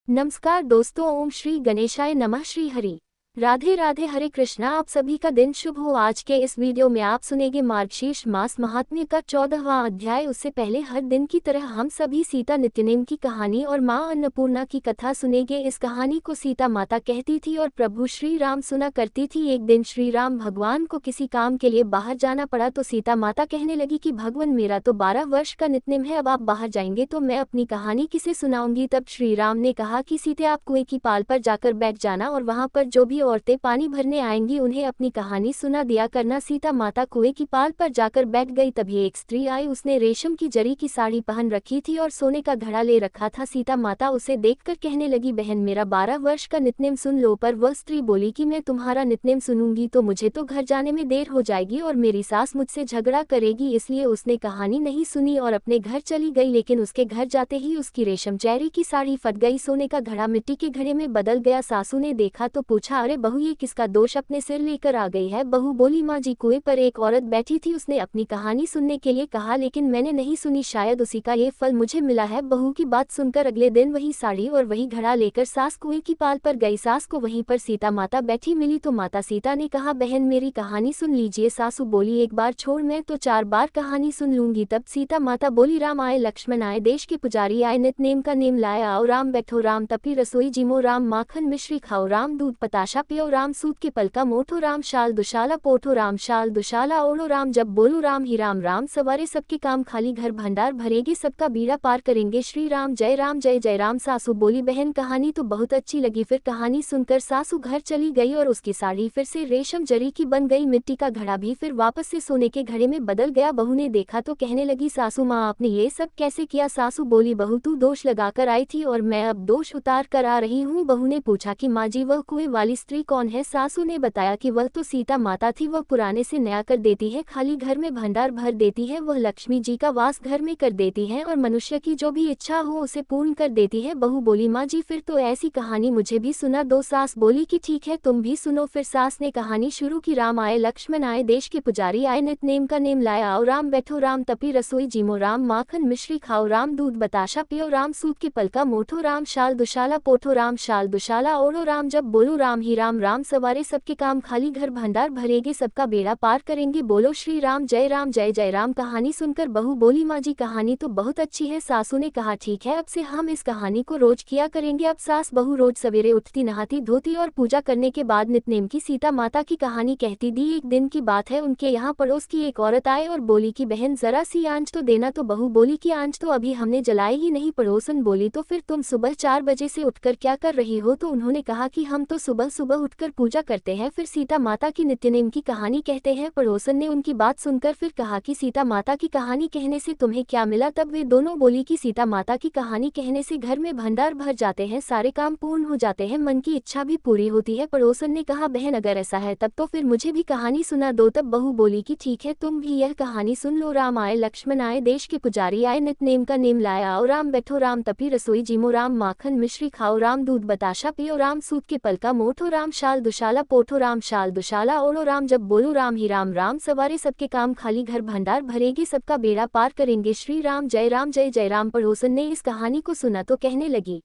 नमस्कार दोस्तों, ओम श्री गणेशाय नमः। श्री हरि राधे राधे, हरे कृष्णा। आप सभी का दिन शुभ हो। आज के इस वीडियो में आप सुनेंगे मार्गशीर्ष मास महात्म्य का 14वां अध्याय। उससे पहले हर दिन की तरह हम सभी सीता नित्यनेम की कहानी और मां अन्नपूर्णा की कथा सुनेंगे। इस कहानी को सीता माता कहती थी और प्रभु श्री राम सुना करती थी। एक दिन श्री राम भगवान को किसी काम के लिए बाहर जाना पड़ा तो सीता माता कहने लगी कि भगवान, मेरा तो 12 वर्ष का नित्यनेम है, अब आप बाहर जाएंगे तो मैं अपनी कहानी किसे सुनाऊंगी। तब श्री राम ने कहा कि सीते, आप कुएं की पाल पर जाकर बैठ जाना और वहां पर जो भी औरतें पानी भरने आएंगी उन्हें अपनी कहानी सुना दिया करना। सीता माता कुएं की पाल पर जाकर बैठ गई। तभी एक स्त्री आई, उसने रेशम की जरी की साड़ी पहन रखी थी और सोने का घड़ा ले रखा था। सीता माता उसे देखकर कहने लगी, बहन मेरा 12 वर्ष का नित्यनेम सुन लो। पर वह स्त्री बोली कि मैं तुम्हारा नित्यनेम सुनूंगी तो मुझे तो घर जाने में देर हो जाएगी और मेरी सास मुझसे झगड़ा करेगी, इसलिए उसने कहानी नहीं सुनी और अपने घर चली गई। लेकिन उसके घर जाते ही उसकी रेशम चेरी की साड़ी फट गई, सोने का घड़ा मिट्टी के घड़े में बदल गया। सासू ने देखा तो पूछा, अरे बहू, ये किसका दोष अपने सिर लेकर आ गई है। बहू बोली, माँ जी, कुएं पर एक औरत बैठी थी, उसने अपनी कहानी सुनने के लिए कहा लेकिन मैंने नहीं सुनी, शायद उसी का ये फल मुझे मिला है। बहू की बात सुनकर अगले दिन वही साड़ी और वही घड़ा लेकर सास कुएं की पाल पर गई। सास को वहीं पर सीता माता बैठी मिली तो माता सीता ने कहा, बहन मेरी कहानी सुन लीजिए। सासू बोली, एक बार छोड़, मैं तो 4 बार कहानी सुन लूंगी। तब सीता माता बोली, राम आए, लक्ष्मण आए, देश के पुजारी आए, नित्यनेम का नेम लाया आओ। राम बैठो, राम तपी रसोई जिमो, राम माखन मिश्री खाओ, राम दूध पताशा पियो, राम सूत के पल का मोठो, राम शाल दुशाला पोठो, राम शाल दुशाला ओढ़ो, राम जब बोलो राम ही राम, राम सवारे सबके काम, खाली घर भंडार भरेगे, सबका बीड़ा पार करेंगे, श्री राम जय जय राम। सासू बोली, बहन कहानी तो बहुत अच्छी लगी। फिर कहानी सुनकर सासू घर चली गई और उसकी साड़ी फिर से रेशम जरी की बन गई, मिट्टी का घड़ा भी फिर वापस से सोने के घड़े में बदल गया। बहू ने देखा तो कहने लगी, सासू माँ, आपने ये सब कैसे किया। सासू बोली, बहू तू दोष लगाकर आई थी और मैं अब दोष उतार कर आ रही हूँ। बहू ने पूछा कि माँ जी, वह कुएं वाली स्त्री कौन है। सासू ने बताया कि वह तो सीता माता थी, वह पुराने से नया कर देती है, खाली घर में भंडार भर देती है, वह लक्ष्मी जी का वास घर में कर देती है और मनुष्य की जो भी इच्छा हो उसे पूर्ण कर देती है। बहू बोली, माँ जी, फिर तो ऐसी कहानी मुझे भी सुना दो। सास बोली कि ठीक है, तुम भी सुनो। फिर सास ने कहानी शुरू की, राम आए, लक्ष्मण आए, देश के पुजारी आए, नित्यनेम का नेम लाया आओ, राम बैठो, राम तपी रसोई जिमो, राम माखन मिश्री खाओ, राम दूध बताशा पियो, राम सूत के पल का मोठो, राम शाल दुशाला पोठो, राम शाल दुशाला ओढ़ो, राम जब बोलो राम ही राम, राम सवारे सबके काम, खाली घर भंडार भरेगे, सबका बेड़ा पार करेंगे, बोलो श्री राम जय जय राम। कहानी सुनकर बहू बोली, माँ जी, कहानी तो बहुत अच्छी है। सासू ने कहा, ठीक है, अब से हम इस कहानी को रोज किया करेंगे। अब सास बहू रोज सवेरे उठती, नहाती धोती और पूजा करने के बाद नित्यनेम की सीता माता की कहानी कहती दी। एक दिन की बात है, उनके यहाँ पड़ोस की एक औरत आए और बोली कि बहन जरा सी आंच तो देना। तो बहू बोली कि आंच तो अभी हमने जलाई ही नहीं। पड़ोसन बोली, तो फिर तुम सुबह 4 बजे से उठकर क्या कर रही हो। तो उन्होंने कहा कि हम तो सुबह सुबह उठकर पूजा करते हैं, फिर सीता माता की नित्यनेम की कहानी कहते हैं। पड़ोसन ने उनकी बात सुनकर फिर कहा कि सीता माता की कहानी कहने से तुम्हें क्या मिला। तब वे दोनों बोली कि सीता माता की कहानी कहने से घर में भंडार भर जाते हैं, सारे काम पूर्ण हो जाते हैं, मन की इच्छा भी पूरी होती है। पड़ोसन ने कहा, बहन अगर ऐसा है तब तो फिर मुझे भी कहानी सुना दो। तब बहू बोली कि ठीक है, तुम भी यह कहानी सुन लो। राम आए, लक्ष्मण आए, देश के पुजारी आए, नित्यनेम का नेम लाया आओ, राम बैठो, राम तपी रसोई जिमो, राम माखन मिश्री खाओ, राम दूध बताशा पियो, राम सूत के पल का मोठो, राम शाल दुशाला पोठो, राम शाल दुशाला ओढ़ो, राम जब बोलो राम ही राम, राम सवारे सबके काम, खाली घर भंडार भरेगे, सबका बेड़ा पार करेंगे, श्री राम जय राम। पड़ोसन ने इस कहानी को सुना तो कहने लगी,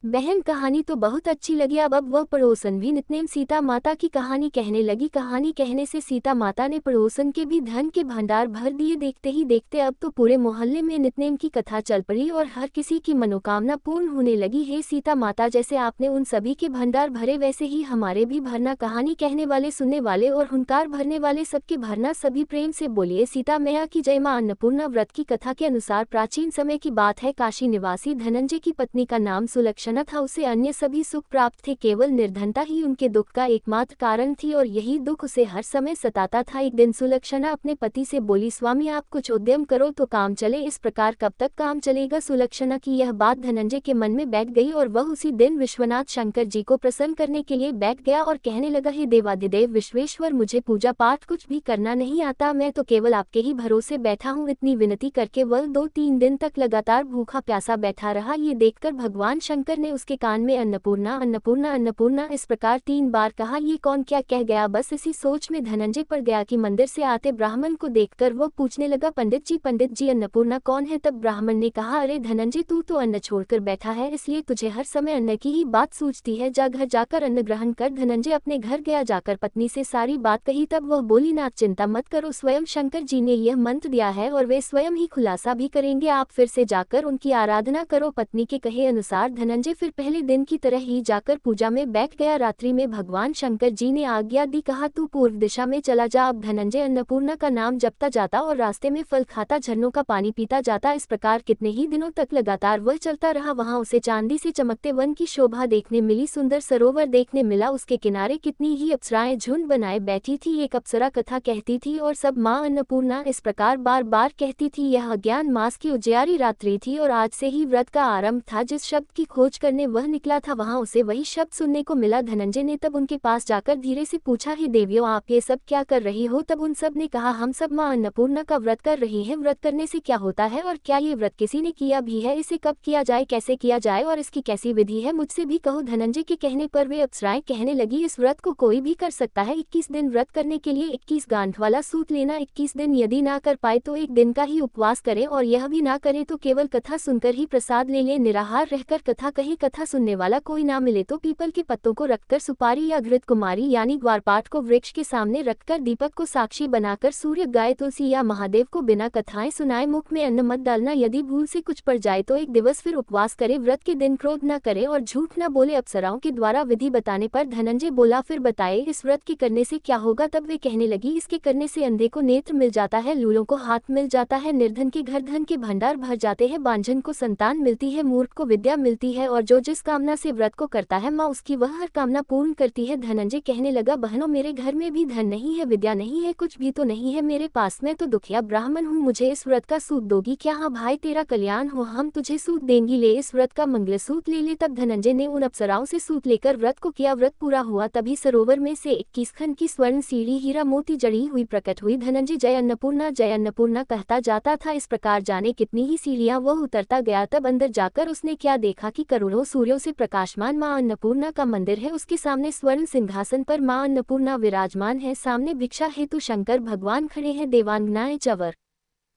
बहन कहानी तो बहुत अच्छी लगी। अब वह पड़ोसन भी नित्यनेम सीता माता की कहानी कहने लगी। कहानी कहने से सीता माता ने पड़ोसन के भी धन के भंडार भर दिए। देखते ही देखते अब तो पूरे मोहल्ले में नित्यनेम की कथा चल पड़ी और हर किसी की मनोकामना पूर्ण होने लगी। हे सीता माता, जैसे आपने उन सभी के भंडार भरे वैसे ही हमारे भी भरना। कहानी कहने वाले, सुनने वाले और हुंकार भरने वाले सबके भरना। सभी प्रेम से बोलिए सीता मैया की जय। मां अन्नपूर्णा व्रत की कथा के अनुसार प्राचीन समय की बात है, काशी निवासी धनंजय की पत्नी का नाम सुलक्षणा था। उसे अन्य सभी सुख प्राप्त थे, केवल निर्धनता ही उनके दुख का एकमात्र कारण थी और यही दुख उसे हर समय सताता था। एक दिन सुलक्षणा अपने पति से बोली, स्वामी आप कुछ उद्यम करो तो काम चले। इस प्रकार कब तक काम चलेगा। सुलक्षणा की यह बात धनंजय के मन में बैठ गई और वह उसी दिन विश्वनाथ शंकर जी को प्रसन्न करने के लिए बैठ गया और कहने लगा, हे देवाधिदेव विश्वेश्वर, मुझे पूजा पाठ कुछ भी करना नहीं आता, मैं तो केवल आपके ही भरोसे बैठा हूँ। इतनी विनती करके वह 2-3 दिन तक लगातार भूखा प्यासा बैठा रहा। ये देखकर भगवान शंकर ने उसके कान में अन्नपूर्णा अन्नपूर्णा अन्नपूर्णा इस प्रकार 3 बार कहा। ये कौन क्या कह गया? बस इसी सोच में धनंजय पड़ गया कि मंदिर से आते ब्राह्मण को देखकर वो पूछने लगा, पंडित जी अन्नपूर्णा कौन है? तब ब्राह्मण ने कहा, अरे धनंजय, तू तो अन्न छोड़कर बैठा है, इसलिए तुझे हर समय अन्न की ही बात सूझती है। जा घर जाकर अन्न ग्रहण कर। धनंजय अपने घर गया, जाकर पत्नी से सारी बात कही। तब वह बोली, नाथ चिंता मत करो, स्वयं शंकर जी ने यह मंत्र दिया है और वे स्वयं ही खुलासा भी करेंगे। आप फिर से जाकर उनकी आराधना करो। पत्नी के कहे अनुसार धनंजय फिर पहले दिन की तरह ही जाकर पूजा में बैठ गया। रात्रि में भगवान शंकर जी ने आज्ञा दी, कहा तू पूर्व दिशा में चला जा। अब धनंजय अन्नपूर्णा का नाम जपता जाता और रास्ते में फल खाता, झरनों का पानी पीता जाता। इस प्रकार कितने ही दिनों तक लगातार वह चलता रहा। वहां उसे चांदी से चमकते वन की शोभा देखने मिली, सुंदर सरोवर देखने मिला। उसके किनारे कितनी ही अप्सराएं झुंड बनाए बैठी थी। एक अप्सरा कथा कहती थी और सब माँ अन्नपूर्णा इस प्रकार बार बार कहती थी। यह अज्ञान मास की उजियारी रात्रि थी और आज से ही व्रत का आरंभ था। जिस शब्द की खोज करने वह निकला था वहां उसे वही शब्द सुनने को मिला। धनंजय ने तब उनके पास जाकर धीरे से पूछा, हे देवियों, आप ये सब क्या कर रही हो? तब उन सब ने कहा, हम सब माँ अन्नपूर्णा का व्रत कर रही हैं। व्रत करने से क्या होता है और क्या ये व्रत किसी ने किया भी है? इसे कब किया जाए, कैसे किया जाए और इसकी कैसी विधि है? मुझसे भी कहो। धनंजय के कहने पर वे अप्सराएं कहने लगी, इस व्रत को कोई भी कर सकता है। 21 दिन व्रत करने के लिए 21 गांठ वाला सूत लेना। 21 दिन यदि ना कर पाए तो 1 दिन का ही उपवास करे और यह भी ना करे तो केवल कथा सुनकर ही प्रसाद ले ले। निराहार रहकर कथा कहे, कथा सुनने वाला कोई ना मिले तो पीपल के पत्तों को रखकर सुपारी या घृत कुमारी यानी ग्वारपाठ को वृक्ष के सामने रखकर दीपक को साक्षी बनाकर सूर्य, गाय, तुलसी या महादेव को बिना कथाएं सुनाए मुख में अन्न मत डालना। यदि भूल से कुछ पड़ जाए तो 1 दिवस फिर उपवास करे। व्रत के दिन क्रोध न करे और झूठ न बोले। अप्सराओं के द्वारा विधि बताने पर धनंजय बोला, फिर बताए इस व्रत के करने से क्या होगा? तब वे कहने लगी, इसके करने से अंधे को नेत्र मिल जाता है, लूलों को हाथ मिल जाता है, निर्धन के घर धन के भंडार भर जाते हैं, बांझन को संतान मिलती है, मूर्ख को विद्या मिलती है और जो जिस कामना से व्रत को करता है माँ उसकी वह हर कामना पूर्ण करती है। धनंजय कहने लगा, बहनों, मेरे घर में भी धन नहीं है, विद्या नहीं है, कुछ भी तो नहीं है मेरे पास। मैं तो दुखिया ब्राह्मण हूँ, मुझे इस व्रत का सूत दोगी क्या? हाँ भाई, तेरा कल्याण हो, हम तुझे सूत देंगी, ले इस व्रत का मंगलसूत्र ले ले। तब धनंजय ने उन अप्सराओं से सूत लेकर व्रत को किया। व्रत पूरा हुआ तभी सरोवर में से 21 खंड की स्वर्ण सीढ़ी हीरा मोती जड़ी हुई प्रकट हुई। धनंजय जय अन्नपूर्णा कहता जाता था। इस प्रकार जाने कितनी ही सीढ़ियां वह उतरता गया। तब अंदर जाकर उसने क्या देखा कि करोड़ों सूर्यों से प्रकाशमान मां अन्नपूर्णा का मंदिर है। उसके सामने स्वर्ण सिंहासन पर मां अन्नपूर्णा विराजमान है। सामने भिक्षा हेतु शंकर भगवान खड़े हैं। देवांगनाएं चवर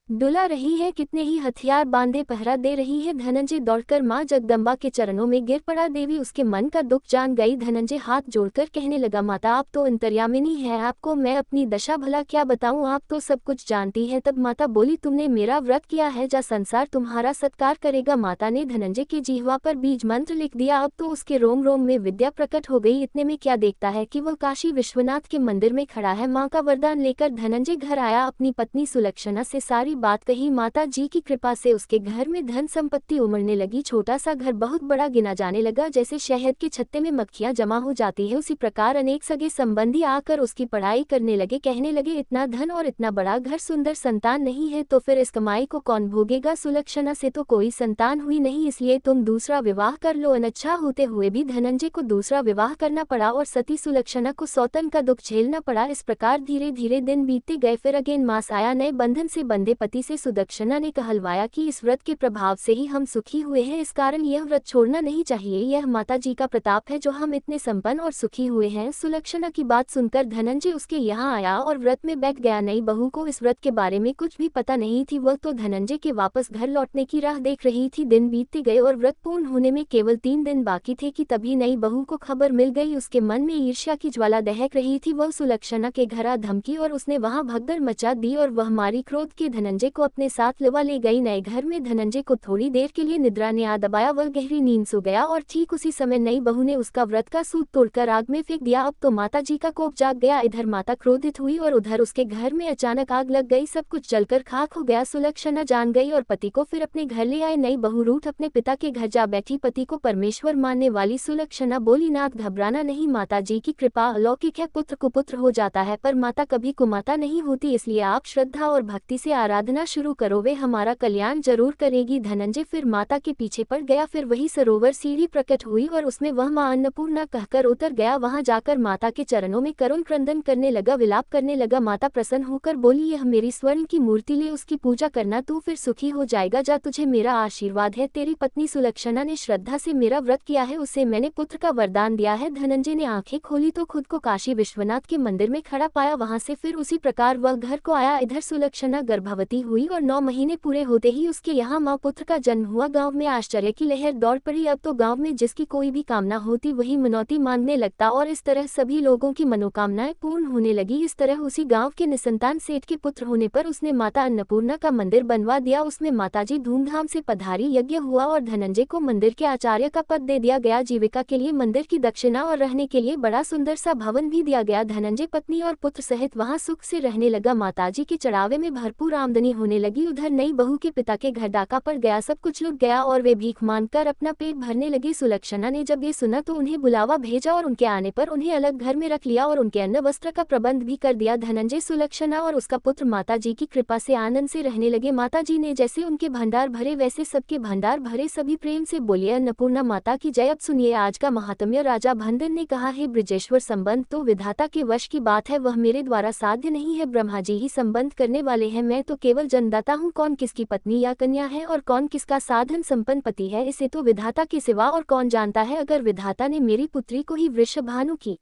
डुला रही है, कितने ही हथियार बांधे पहरा दे रही है। धनंजय दौड़कर मां जगदम्बा के चरणों में गिर पड़ा। देवी उसके मन का दुख जान गई। धनंजय हाथ जोड़कर कहने लगा, माता, आप तो अंतर्यामिनी है, आपको मैं अपनी दशा भला क्या बताऊं, आप तो सब कुछ जानती है। तब माता बोली, तुमने मेरा व्रत किया है, जा संसार तुम्हारा सत्कार करेगा। माता ने धनंजय के जिह्वा पर बीज मंत्र लिख दिया। अब तो उसके रोम रोम में विद्या प्रकट हो गई। इतने में क्या देखता है कि वह काशी विश्वनाथ के मंदिर में खड़ा है। माँ का वरदान लेकर धनंजय घर आया। अपनी पत्नी सुलक्षणा से सारी बात कही। माता जी की कृपा से उसके घर में धन संपत्ति उमड़ने लगी। छोटा सा घर बहुत बड़ा गिना जाने लगा। जैसे शहद के छत्ते में मक्खियां जमा हो जाती है, उसी प्रकार अनेक सगे संबंधी आकर उसकी पढ़ाई करने लगे। कहने लगे, इतना धन और इतना बड़ा घर, सुंदर संतान नहीं है तो फिर इस कमाई को कौन भोगेगा? सुलक्षणा से तो कोई संतान हुई नहीं, इसलिए तुम दूसरा विवाह कर लो। अनच्छा होते हुए भी धनंजय को दूसरा विवाह करना पड़ा और सती सुलक्षणा को सौतन का दुख झेलना पड़ा। इस प्रकार धीरे धीरे दिन बीतते गए। फिर अगेन मास आया। नए बंधन से बंधे पति से सुदक्षिणा ने कहलवाया कि इस व्रत के प्रभाव से ही हम सुखी हुए हैं, इस कारण यह व्रत छोड़ना नहीं चाहिए। यह माता जी का प्रताप है जो हम इतने संपन्न और सुखी हुए हैं। सुलक्षणा की बात सुनकर धनंजय उसके यहाँ आया और व्रत में बैठ गया। नई बहू को इस व्रत के बारे में कुछ भी पता नहीं थी। वह तो धनंजय के वापस घर लौटने की राह देख रही थी। दिन बीतते गए और व्रत पूर्ण होने में केवल 3 दिन बाकी थे कि तभी नई बहू को खबर मिल गई। उसके मन में ईर्ष्या की ज्वाला दहक रही थी। वह सुलक्षणा के घर आ धमकी और उसने वहां भगदड़ मचा दी और वह मारी क्रोध के धनंजय को अपने साथ लवा ले गई। नए घर में धनंजय को थोड़ी देर के लिए निद्रा ने आ दबाया। वह गहरी नींद सो गया और ठीक उसी समय नई बहू ने उसका व्रत का सूत तोड़कर आग में फेंक दिया। अब तो माता जी का कोप जाग गया। इधर माता क्रोधित हुई और उधर उसके घर में अचानक आग लग गई। सब कुछ जलकर खाक हो गया। सुलक्षणा जान गई और पति को फिर अपने घर ले आए। नई बहू रूठ अपने पिता के घर जा बैठी। पति को परमेश्वर मानने वाली सुलक्षणा बोली, नाथ, घबराना नहीं, माता जी की कृपा अलौकिक है। पुत्र कुपुत्र हो जाता है पर माता कभी कुमाता नहीं होती, इसलिए आप श्रद्धा और भक्ति से आराधना साधना शुरू करो, वे हमारा कल्याण जरूर करेगी। धनंजय फिर माता के पीछे पड़ गया। फिर वही सरोवर सीढ़ी प्रकट हुई और उसमें वह मां अन्नपूर्णा कहकर उतर गया। वहां जाकर माता के चरणों में करुण क्रंदन करने लगा, विलाप करने लगा। माता प्रसन्न होकर बोली, यह मेरी स्वर्ण की मूर्ति ले, उसकी पूजा करना, तू फिर सुखी हो जाएगा। जा, तुझे मेरा आशीर्वाद है। तेरी पत्नी सुलक्षणा ने श्रद्धा से मेरा व्रत किया है, उसे मैंने पुत्र का वरदान दिया है। धनंजय ने आंखें खोली तो खुद को काशी विश्वनाथ के मंदिर में खड़ा पाया। वहां से फिर उसी प्रकार वह घर को आया। इधर सुलक्षणा गर्भवती हुई और 9 महीने पूरे होते ही उसके यहाँ माँ पुत्र का जन्म हुआ। गांव में आश्चर्य की लहर दौड़ पड़ी। अब तो गांव में जिसकी कोई भी कामना होती वही मनौती मांगने लगता और इस तरह सभी लोगों की मनोकामनाएं पूर्ण होने लगी। इस तरह उसी गांव के निसंतान सेठ के पुत्र होने पर उसने माता अन्नपूर्णा का मंदिर बनवा दिया। उसमें माताजी धूमधाम से पधारी, यज्ञ हुआ और धनंजय को मंदिर के आचार्य का पद दे दिया गया। जीविका के लिए मंदिर की दक्षिणा और रहने के लिए बड़ा सुंदर सा भवन भी दिया गया। धनंजय पत्नी और पुत्र सहित वहां सुख से रहने लगा। माताजी के चढ़ावे में भरपूर आमदनी होने लगी। उधर नई बहू के पिता के घर डाका पड़ गया, सब कुछ लुट गया और वे भीख मांगकर अपना पेट भरने लगे। सुलक्षणा ने जब ये सुना तो उन्हें बुलावा भेजा और उनके आने पर उन्हें अलग घर में रख लिया और उनके अन्न वस्त्र का प्रबंध भी कर दिया। धनंजय, सुलक्षणा और उसका पुत्र माताजी की कृपा से आनंद से रहने लगे। माताजी ने जैसे उनके भंडार भरे वैसे सबके भंडार भरे। सभी प्रेम से बोले, अन्नपूर्णा माता की जय। अब सुनिए आज का महात्म्य। राजा भंदन ने कहा, है ब्रजेश्वर, संबंध तो विधाता के वश की बात है, वह मेरे द्वारा साध्य नहीं है। ब्रह्मा जी ही संबंध करने वाले हैं, मैं तो केवल जन्मदाता हूँ। कौन किसकी पत्नी या कन्या है और कौन किसका साधन संपन्न पति है, इसे तो विधाता के सिवा और कौन जानता है। अगर विधाता ने मेरी पुत्री को ही वृषभानु की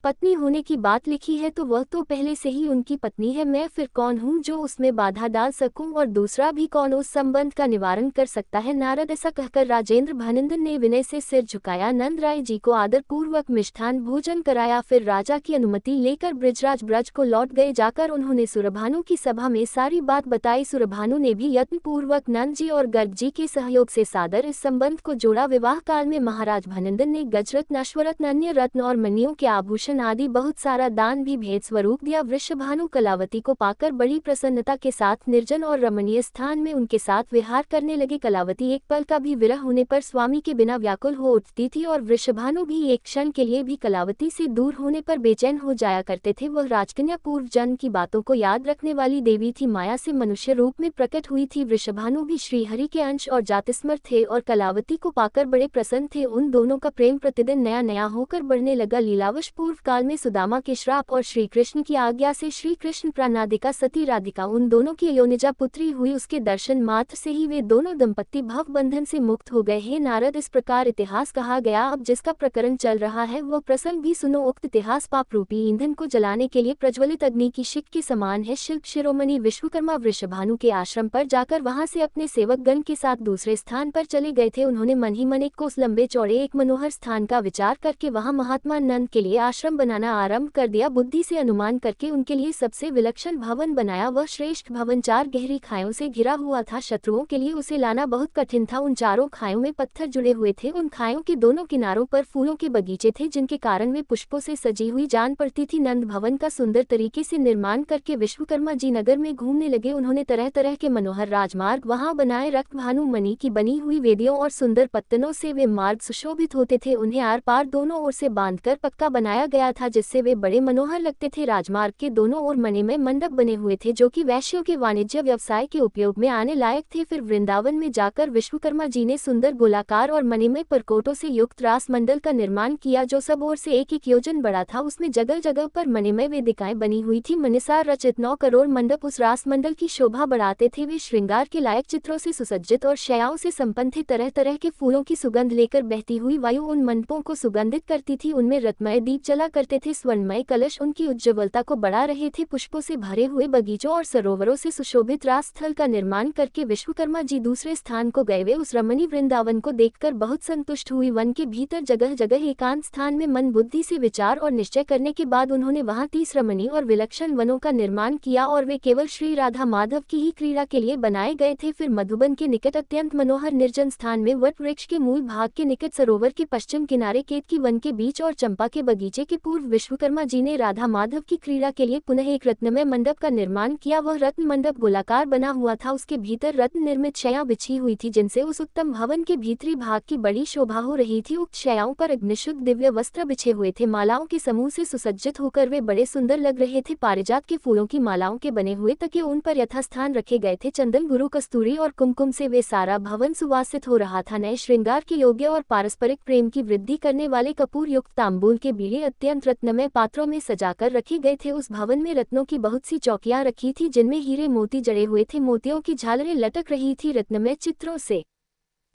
पत्नी होने की बात लिखी है तो वह तो पहले से ही उनकी पत्नी है। मैं फिर कौन हूँ जो उसमें बाधा डाल सकूं, और दूसरा भी कौन उस संबंध का निवारण कर सकता है। नारद, ऐसा कहकर राजेंद्र भानंदन ने विनय से सिर झुकाया। नंद राय जी को आदर पूर्वक मिष्ठान भोजन कराया। फिर राजा की अनुमति लेकर ब्रजराज ब्रज को लौट गए। जाकर उन्होंने सुरभानु की सभा में सारी बात बताई। सुरभानु ने भी यत्न पूर्वक नंद जी और गर्ग जी के सहयोग से सादर इस संबंध को जोड़ा। विवाह काल में महाराज भानंदन ने गजरत्न, अश्वरत्न, अन्य रत्न और मणियों के आभूषण आदि बहुत सारा दान भी भेंट स्वरूप दिया। वृषभानु कलावती को पाकर बड़ी प्रसन्नता के साथ निर्जन और रमणीय स्थान में उनके साथ विहार करने लगे। कलावती एक पल का भी विरह होने पर स्वामी के बिना व्याकुल हो उठती थी और वृषभानु भी एक क्षण के लिए भी कलावती से दूर होने पर बेचैन हो जाया करते थे। वह राजकन्या पूर्व जन्म की बातों को याद रखने वाली देवी थी, माया से मनुष्य रूप में प्रकट हुई थी। वृषभानु भी श्रीहरि के अंश और जातिस्मर थे और कलावती को पाकर बड़े प्रसन्न थे। उन दोनों का प्रेम प्रतिदिन नया नया होकर बढ़ने लगा। लीलावश पूर्व काल में सुदामा के श्राप और श्री कृष्ण की आज्ञा से श्री कृष्ण प्राणादिका सती राधिका उन दोनों की योनिजा पुत्री हुई। उसके दर्शन मात्र से ही वे दोनों दंपत्ति भव बंधन से मुक्त हो गए। हे नारद, इस प्रकार इतिहास कहा गया। अब जिसका प्रकरण चल रहा है वह प्रसंग भी सुनो। उक्त इतिहास पाप रूपी ईंधन को जलाने के लिए प्रज्वलित अग्नि की शिख के समान है। शिल्प शिरोमणि विश्वकर्मा वृषभानु के आश्रम पर जाकर वहां से अपने सेवक गण के साथ दूसरे स्थान पर चले गए थे। उन्होंने मन ही मन 1 कोस लंबे चौड़े एक मनोहर स्थान का विचार करके वहां महात्मा नंद के लिए आश्रम बनाना आरंभ कर दिया। बुद्धि से अनुमान करके उनके लिए सबसे विलक्षण भवन बनाया। वह श्रेष्ठ भवन 4 गहरी खायों से घिरा हुआ था। शत्रुओं के लिए उसे लाना बहुत कठिन था। उन चारों खायों में पत्थर जुड़े हुए थे। उन खायों के दोनों किनारों पर फूलों के बगीचे थे जिनके कारण वे पुष्पों से सजी हुई जान पड़ती थी। नंद भवन का सुंदर तरीके से निर्माण करके विश्वकर्मा जी नगर में घूमने लगे। उन्होंने तरह तरह के मनोहर राजमार्ग वहां बनाए। रक्त भानु मणि की बनी हुई वेदियों और सुंदर पत्तनों से वे मार्ग सुशोभित होते थे। उन्हें आर पार दोनों ओर से बांधकर पक्का बनाया गया था जिससे वे बड़े मनोहर लगते थे। राजमार्ग के दोनों ओर मणिमय मंडप बने हुए थे जो कि वैश्यों के वाणिज्य व्यवसाय के उपयोग में आने लायक थे। फिर वृंदावन में जाकर विश्वकर्मा जी ने सुंदर गोलाकार और मणिमय परकोटों से युक्त रास मंडल का निर्माण किया जो सब ओर से 1-1 योजन बड़ा था। उसमें जगह जगह पर मणिमय वेदिकाएं बनी हुई थी। मनीसार रचित 9 करोड़ मंडप उस रास मंडल की शोभा बढ़ाते थे। वे श्रृंगार के लायक चित्रों से सुसज्जित और शैयाओं से संपन्न थे। तरह तरह के फूलों की सुगंध लेकर बहती हुई वायु उन मंडपों को सुगंधित करती थी। उनमें रत्नमय दीप जला करते थे। स्वर्णमय कलश उनकी उज्ज्वलता को बढ़ा रहे थे। पुष्पों से भरे हुए बगीचों और सरोवरों से सुशोभित रास स्थल का निर्माण करके विश्वकर्मा जी दूसरे स्थान को गए। वे उस रमणीय वृंदावन को देखकर बहुत संतुष्ट हुई। वन के भीतर जगह जगह एकांत स्थान में मन बुद्धि से विचार और निश्चय करने के बाद उन्होंने वहां 30 रमणीय और विलक्षण वनों का निर्माण किया और वे केवल श्री राधा माधव की ही क्रीड़ा के लिए बनाए गए थे। फिर मधुबन के निकट अत्यंत मनोहर निर्जन स्थान में वट वृक्ष के मूल भाग के निकट सरोवर के पश्चिम किनारे केतकी वन के बीच और चंपा के बगीचे के पूर्व विश्वकर्मा जी ने राधा माधव की क्रीड़ा के लिए पुनः एक रत्नमय मंडप का निर्माण किया। वह रत्न मंडप गोलाकार बना हुआ था, उसके भीतर रत्न निर्मित शैया बिछी हुई थी जिनसे उस उत्तम भवन के भीतरी भाग की बड़ी शोभा हो रही थी। उक्त शैयाओं पर अग्निशुद्ध दिव्य वस्त्र बिछे हुए थे। मालाओं के समूह से सुसज्जित होकर वे बड़े सुंदर लग रहे थे। पारिजात के फूलों की मालाओं के बने हुए तकिए उन पर यथास्थान रखे गए थे। चंदन, गुरु, कस्तूरी और कुमकुम से वे सारा भवन सुवासित हो रहा था। नए श्रृंगार के योग्य और पारस्परिक प्रेम की वृद्धि करने वाले कपूर युक्त तांबूल के बीड़े अत्यंत रत्नमय पात्रों में सजाकर रखे गए थे। उस भवन में रत्नों की बहुत सी चौकियां रखी थी जिनमें हीरे मोती जड़े हुए थे। मोतियों की झालरें लटक रही थी। रत्नमय चित्रों से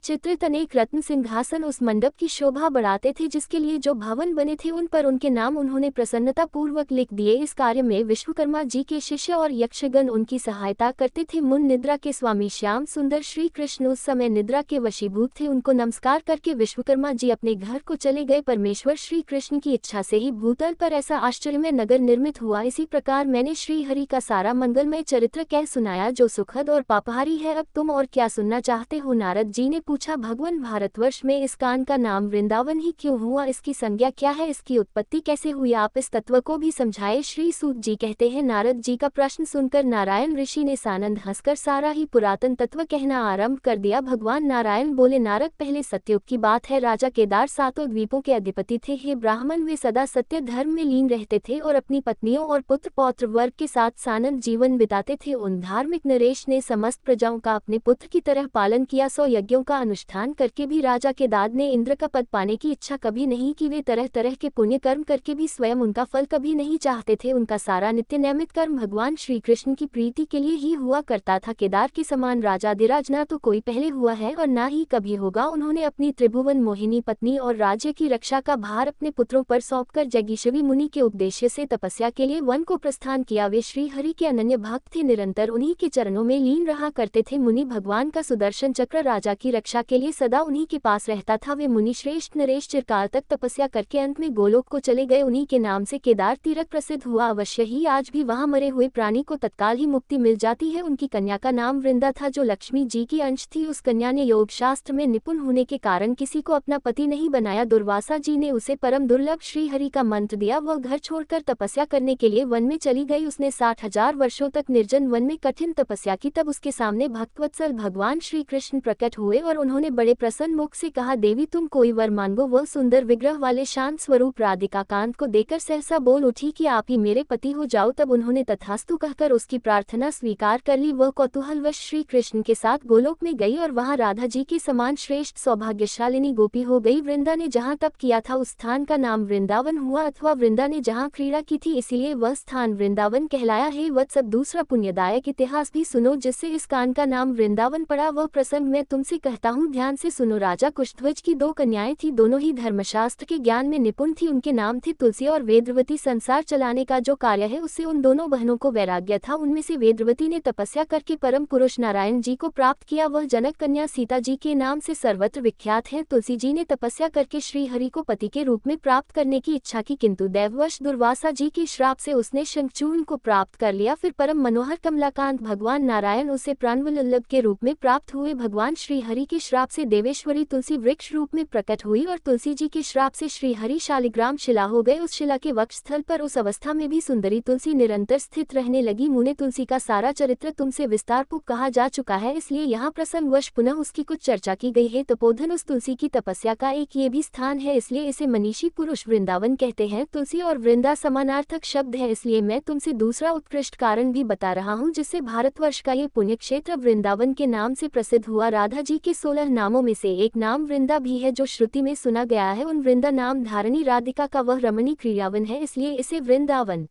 चित्रित अनेक रत्न सिंहासन उस मंडप की शोभा बढ़ाते थे। जिसके लिए जो भवन बने थे उन पर उनके नाम उन्होंने प्रसन्नता पूर्वक लिख दिए। इस कार्य में विश्वकर्मा जी के शिष्य और यक्षगण उनकी सहायता करते थे। मुन निद्रा के स्वामी श्याम सुंदर श्री कृष्ण उस समय निद्रा के वशीभूत थे। उनको नमस्कार करके विश्वकर्मा जी अपने घर को चले गए। परमेश्वर श्री कृष्ण की इच्छा से ही भूतल पर ऐसा आश्चर्यमय नगर निर्मित हुआ। इसी प्रकार मैंने श्री हरि का सारा मंगलमय चरित्र कह सुनाया जो सुखद और पापहारी है। अब तुम और क्या सुनना चाहते हो? नारद जी ने पूछा, भगवान, भारतवर्ष में इस कान का नाम वृंदावन ही क्यों हुआ? इसकी संज्ञा क्या है? इसकी उत्पत्ति कैसे हुई? आप इस तत्व को भी समझाए। श्री सूत जी कहते हैं, नारद जी का प्रश्न सुनकर नारायण ऋषि ने सानंद हंसकर सारा ही पुरातन तत्व कहना आरंभ कर दिया। भगवान नारायण बोले, नारद, पहले सतयुग की बात है। राजा केदार 7 द्वीपों के अधिपति थे। हे ब्राह्मण, वे सदा सत्य धर्म में लीन रहते थे और अपनी पत्नियों और पुत्र पौत्र वर्ग के साथ सानंद जीवन बिताते थे। उन धार्मिक नरेश ने समस्त प्रजाओं का अपने पुत्र की तरह पालन किया। 100 यज्ञों का अनुष्ठान करके भी राजा केदार ने इंद्र का पद पाने की इच्छा कभी नहीं की। वे तरह तरह के पुण्य कर्म करके भी स्वयं उनका फल कभी नहीं चाहते थे। उनका सारा नित्य नियमित कर्म भगवान श्री कृष्ण की प्रीति के लिए ही हुआ करता था। केदार के समान राजाधिराज ना तो कोई पहले हुआ है और ना ही कभी होगा। उन्होंने अपनी त्रिभुवन मोहिनी पत्नी और राज्य की रक्षा का भार अपने पुत्रों पर सौंपकर जगीशवी मुनि के उपदेश से तपस्या के लिए वन को प्रस्थान किया। वे श्री हरि के अनन्य भक्त थे, निरंतर उन्हीं के चरणों में लीन रहा करते थे। मुनि भगवान का सुदर्शन चक्र राजा की रक्षा के लिए सदा उन्हीं के पास रहता था। वे मुनि श्रेष्ठ नरेश चिरकाल तक तपस्या करके अंत में गोलोक को चले गए। उन्हीं के नाम से केदार तीर्थ प्रसिद्ध हुआ। अवश्य ही आज भी वहां मरे हुए प्राणी को तत्काल ही मुक्ति मिल जाती है। उनकी कन्या का नाम वृंदा था जो लक्ष्मी जी की अंश थी। उस कन्या ने योग शास्त्र में निपुण होने के कारण किसी को अपना पति नहीं बनाया। दुर्वासा जी ने उसे परम दुर्लभ श्री हरि का मंत्र दिया। वह घर छोड़कर तपस्या करने के लिए वन में चली गई। उसने 60,000 वर्षों तक निर्जन वन में कठिन तपस्या की। तब उसके सामने भक्तवत्सल भगवान श्री कृष्ण प्रकट हुए और उन्होंने बड़े प्रसन्न मुख से कहा, देवी, तुम कोई वर मांगो। वह सुंदर विग्रह वाले शांत स्वरूप राधिका कांत को देखकर सहसा बोल उठी कि आप ही मेरे पति हो जाओ। तब उन्होंने तथास्तु कहकर उसकी प्रार्थना स्वीकार कर ली। वह कौतूहलवश श्री कृष्ण के साथ गोलोक में गई और वहां राधा जी के समान श्रेष्ठ सौभाग्यशालिनी गोपी हो गई। वृंदा ने जहाँ तप किया था उस स्थान का नाम वृंदावन हुआ, अथवा वृंदा ने जहाँ क्रीड़ा की थी इसीलिए वह स्थान वृंदावन कहलाया। हे वत्स, अब दूसरा पुण्यदायक इतिहास भी सुनो जिससे इस कान का नाम वृंदावन पड़ा। वह प्रसंग मैं तुमसे कहता हूँ, ध्यान से सुनो। राजा कुशध्वज की 2 कन्याएं थी, दोनों ही धर्मशास्त्र के ज्ञान में निपुण थी। उनके नाम थे तुलसी और वेद्रवती। संसार चलाने का जो कार्य है उससे उन दोनों बहनों को वैराग्य था। उनमें से वेद्रवती ने तपस्या करके परम पुरुष नारायण जी को प्राप्त किया। वह जनक कन्या सीता जी के नाम से सर्वत्र विख्यात है। तुलसी जी ने तपस्या करके श्री हरि को पति के रूप में प्राप्त करने की इच्छा की, किंतु दैववश दुर्वासा जी के श्राप से उसने शंखचूर्ण को प्राप्त कर लिया। फिर परम मनोहर कमलाकांत भगवान नारायण उसे प्राणवल्लभ के रूप में प्राप्त हुए। भगवान श्री हरि के श्राप से देवेश्वरी तुलसी वृक्ष रूप में प्रकट हुई और तुलसी जी के श्राप से श्री हरि शालिग्राम शिला हो गए। उस शिला के वक्षस्थल पर उस अवस्था में भी सुंदरी तुलसी निरंतर स्थित रहने लगी। मुने, तुलसी का सारा चरित्र तुमसे विस्तारपूर्वक कहा जा चुका है, इसलिए यहाँ प्रसंगवश पुनः उसकी कुछ चर्चा की गई है। तपोधन उस तुलसी की तपस्या का एक ये भी स्थान है, इसलिए इसे मनीषी पुरुष वृंदावन कहते हैं। तुलसी और वृंदा समानार्थक शब्द है, इसलिए मैं तुमसे दूसरा उत्कृष्ट कारण भी बता रहा हूँ जिससे भारतवर्ष का ये पुण्य क्षेत्र वृंदावन के नाम से प्रसिद्ध हुआ। राधा जी के 16 नामों में से एक नाम वृंदा भी है जो श्रुति में सुना गया है। उन वृंदा नाम धारणी राधिका का वह रमणी क्रीड़ावन है, इसलिए इसे वृंदावन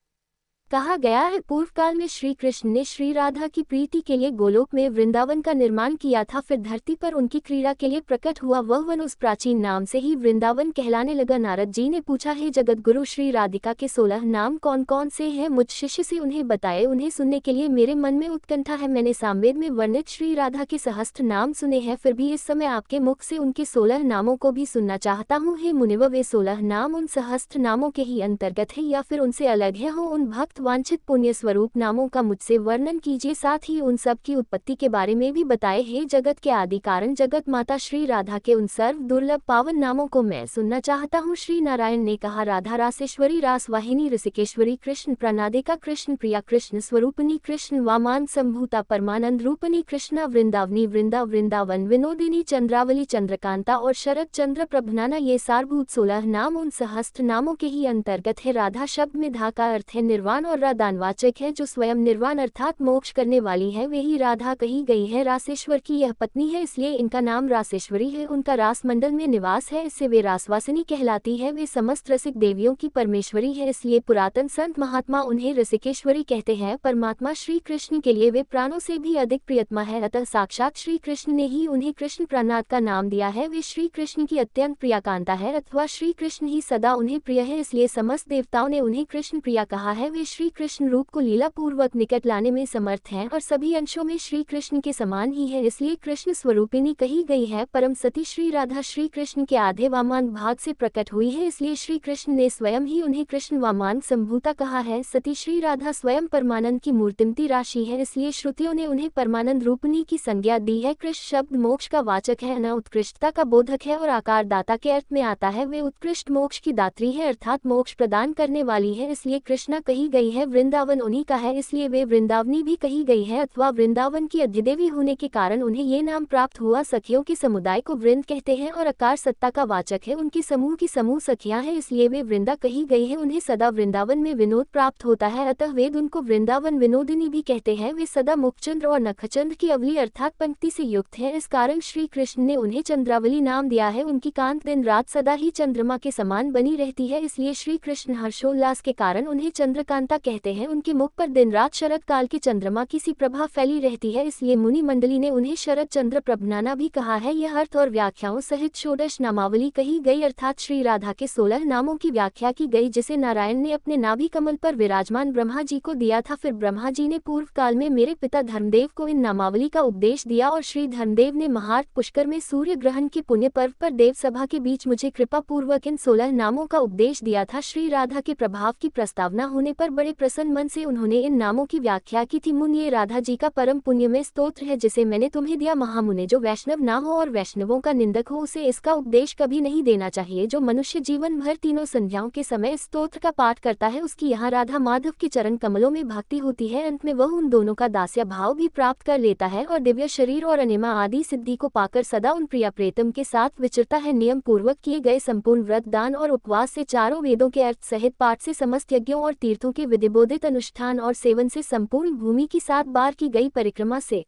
कहा गया है। पूर्व काल में श्री कृष्ण ने श्री राधा की प्रीति के लिए गोलोक में वृंदावन का निर्माण किया था। फिर धरती पर उनकी क्रीड़ा के लिए प्रकट हुआ वह वन उस प्राचीन नाम से ही वृंदावन कहलाने लगा। नारद जी ने पूछा, हे जगत गुरु, श्री राधिका के 16 नाम कौन कौन से हैं? मुझ शिष्य से उन्हें बताए। उन्हें सुनने के लिए मेरे मन में उत्कंठा है। मैंने सामवेद में वर्णित श्री राधा के सहस्त्र नाम सुने हैं, फिर भी इस समय आपके मुख से उनके 16 नामों को भी सुनना चाहता हूँ। हे मुनिव, वे 16 नाम उन सहस्त्र नामों के ही अंतर्गत है या फिर उनसे अलग है? हो उन भक्त वांछित पुण्य स्वरूप नामों का मुझसे वर्णन कीजिए, साथ ही उन सब की उत्पत्ति के बारे में भी बताए। हे जगत के आदि कारण जगत माता श्री राधा के उन सर्व दुर्लभ पावन नामों को मैं सुनना चाहता हूँ। श्री नारायण ने कहा, राधा रासेश्वरी, रासवाहिनी, ऋषिकेश्वरी, कृष्ण प्रणादिका, कृष्ण प्रिया, कृष्ण स्वरूपिणी, कृष्ण वामान संभूता, परमानंद रूपिणी, कृष्णा वृंदावनी, वृंदावन विनोदिनी, चंद्रावली, चंद्रकांता और शरद चंद्र प्रभनाना, ये सारभूत 16 नाम उन सहस्त्र नामों के ही अंतर्गत है। राधा शब्द में धा का अर्थ है निर्वाण और रा दानवाचक है, जो स्वयं निर्वाण अर्थात मोक्ष करने वाली है, वे ही राधा कही गई है। रासेश्वर की यह पत्नी है, इसलिए इनका नाम रासेश्वरी है। उनका रास मंडल में निवास है, इससे वे रासवासिनी कहलाती है। वे समस्त रसिक देवियों की परमेश्वरी है, इसलिए पुरातन संत महात्मा उन्हें रसिकेश्वरी कहते हैं। परमात्मा श्री कृष्ण के लिए वे प्राणों से भी अधिक प्रियतमा है, अतः साक्षात श्री कृष्ण ने ही उन्हें कृष्ण प्राणाद का नाम दिया है। वे श्री कृष्ण की अत्यंत प्रियाकांता है, अथवा श्री कृष्ण ही सदा उन्हें प्रिय है, इसलिए समस्त देवताओं ने उन्हें कृष्ण प्रिया कहा है। वे श्री कृष्ण रूप को लीला पूर्वक निकट लाने में समर्थ हैं और सभी अंशों में श्री कृष्ण के समान ही है, इसलिए कृष्ण स्वरूपिणी कही गई है। परम सती श्री राधा श्री कृष्ण के आधे वामान भाग से प्रकट हुई है, इसलिए श्री कृष्ण ने स्वयं ही उन्हें कृष्ण वामान संभूता कहा है। सती श्री राधा स्वयं परमानंद की मूर्तिमती राशि है, इसलिए श्रुतियों ने उन्हें परमानंद रूपिणी की संज्ञा दी है। कृष्ण शब्द मोक्ष का वाचक है, न उत्कृष्टता का बोधक है और आकार दाता के अर्थ में आता है। वे उत्कृष्ट मोक्ष की दात्री है, अर्थात मोक्ष प्रदान करने वाली है, इसलिए कृष्णा कही गई है। वृंदावन उन्हीं का है, इसलिए वे वृंदावनी भी कही गई है, अथवा वृंदावन की अधिदेवी होने के कारण उन्हें ये नाम प्राप्त हुआ। सखियों के समुदाय को वृंद कहते हैं और आकार सत्ता का वाचक है, उनकी समूह की समूह सखियां हैं, इसलिए वे वृंदा कही गई है। उन्हें सदा वृंदावन में विनोद प्राप्त होता है, अतः वेद उनको वृंदावन विनोदिनी भी कहते हैं। वे सदा मुखचंद्र और नखचंद्र की अवली अर्थात पंक्ति से युक्त है, इस कारण श्री कृष्ण ने उन्हें चंद्रावली नाम दिया है। उनकी कांत दिन रात सदा ही चंद्रमा के समान बनी रहती है, इसलिए श्री कृष्ण हर्षोल्लास के कारण उन्हें चंद्रकांता कहते हैं। उनके मुख पर दिन रात शरद काल की चंद्रमा की सी प्रभा फैली रहती है, इसलिए मुनि मंडली ने उन्हें शरद चंद्र प्रभनाना भी कहा है। यह अर्थ और व्याख्याओं सहित षोडश नामावली कही गई, अर्थात श्री राधा के 16 नामों की व्याख्या की गई, जिसे नारायण ने अपने नाभि कमल पर विराजमान ब्रह्मा जी को दिया था। फिर ब्रह्मा जी ने पूर्व काल में मेरे पिता धर्मदेव को इन नामावली का उपदेश दिया और श्री धर्मदेव ने महार्त पुष्कर में सूर्य ग्रहण के पुण्य पर्व पर देव सभा के बीच मुझे कृपा पूर्वक इन 16 नामों का उपदेश दिया था। श्री राधा के प्रभाव की प्रस्तावना होने पर बड़े प्रसन्न मन से उन्होंने इन नामों की व्याख्या की थी। मुनि, ये राधा जी का परम पुण्यमय स्तोत्र है, जिसे मैंने तुम्हें दिया। महामुने, जो वैष्णव ना हो और वैष्णवों का निंदक हो, उसे इसका उपदेश कभी नहीं देना चाहिए। जो मनुष्य जीवन भर तीनों संध्याओं के समय इस स्तोत्र का पाठ करता है, उसकी यहाँ राधा माधव के चरण कमलों में भक्ति होती है। अंत में वह उन दोनों का दास्य भाव भी प्राप्त कर लेता है और दिव्य शरीर और अनिमा आदि सिद्धि को पाकर सदा उन प्रिया प्रेतम के साथ विचरता है। नियम पूर्वक किए गए संपूर्ण व्रत, दान और उपवास से, चारों वेदों के अर्थ सहित पाठ से, समस्त यज्ञों और तीर्थों के विधिबोधित अनुष्ठान और सेवन से, संपूर्ण भूमि की 7 बार की गई परिक्रमा से,